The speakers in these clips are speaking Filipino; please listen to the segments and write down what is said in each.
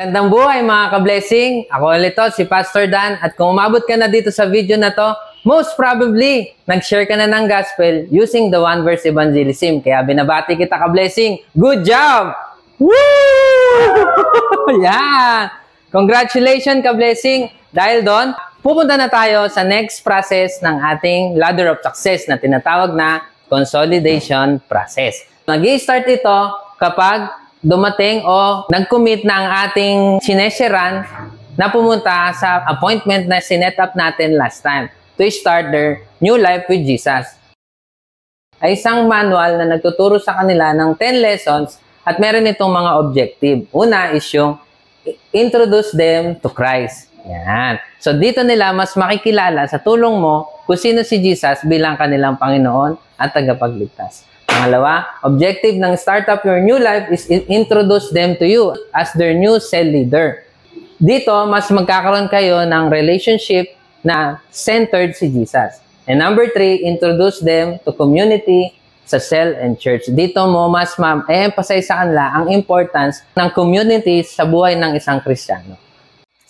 Gandang buhay mga ka-blessing! Ako ulit to, si Pastor Dan, at kung umabot ka na dito sa video na to, most probably, nag-share ka na ng gospel using the one verse evangelism. Kaya binabati kita ka-blessing. Good job! Woo! Yan! Congratulations ka-blessing! Dahil doon, pupunta na tayo sa next process ng ating ladder of success na tinatawag na consolidation process. Nag-i-start ito kapag dumating o nag-commit na ang ating sinesheran na pumunta sa appointment na sinet up natin last time to start their new life with Jesus. Ay isang manual na nagtuturo sa kanila ng 10 lessons at meron itong mga objective. Una is yung introduce them to Christ. Yan. So dito nila mas makikilala sa tulong mo kung sino si Jesus bilang kanilang Panginoon at tagapagligtas. Pangalawa, objective ng Startup Your New Life is introduce them to you as their new cell leader. Dito, mas magkakaroon kayo ng relationship na centered si Jesus. And number 3, introduce them to community sa cell and church. Dito mo mas ma-emphasize sa kanila ang importance ng community sa buhay ng isang Kristiyano.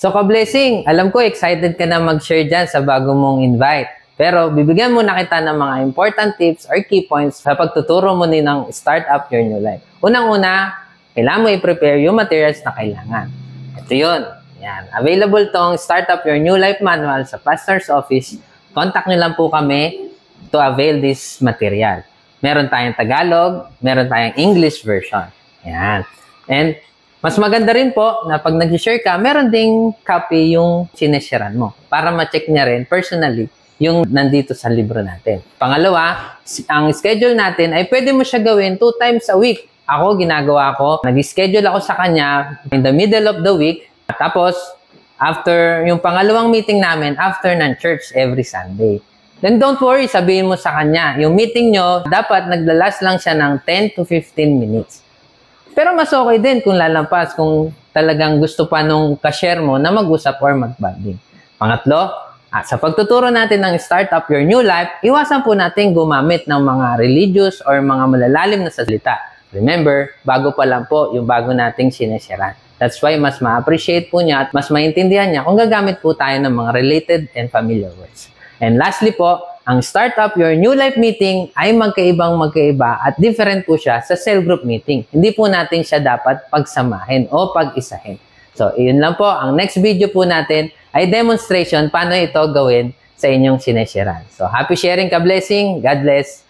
So, ka-blessing, alam ko excited ka na mag-share dyan sa bago mong invite. Pero bibigyan muna kita ng mga important tips or key points sa pagtuturo mo din ng Start Up Your New Life. Unang-una, kailangan mo i-prepare yung materials na kailangan. Ito yun. Yan. Available tong Start Up Your New Life manual sa pastor's office. Contact nyo lang po kami to avail this material. Meron tayong Tagalog, meron tayong English version. Yan. And mas maganda rin po na pag nag-share ka, meron ding copy yung sinesharean mo para ma-check niya rin personally yung nandito sa libro natin. Pangalawa, ang schedule natin ay pwede mo siya gawin 2 times a week. Ako, ginagawa ko, nag-schedule ako sa kanya in the middle of the week. Tapos, after yung pangalawang meeting namin, after ng church every Sunday. Then don't worry, sabihin mo sa kanya, yung meeting nyo, dapat naglalas lang siya ng 10 to 15 minutes. Pero mas okay din kung lalampas, kung talagang gusto pa nung ka-share mo na mag-usap or mag-bonding. Pangatlo, sa pagtuturo natin ng Start Up Your New Life, iwasan po natin gumamit ng mga religious or mga malalalim na salita. Remember, bago pa lang po yung bago nating sinesharean. That's why mas ma-appreciate po niya at mas maintindihan niya kung gagamit po tayo ng mga related and familiar words. And lastly po, ang Start Up Your New Life meeting ay magkaiba at different po siya sa cell group meeting. Hindi po natin siya dapat pagsamahin o pag-isahin. So, yun lang po. Ang next video po natin ay demonstration paano ito gawin sa inyong sinesharean. So, happy sharing ka-blessing. God bless.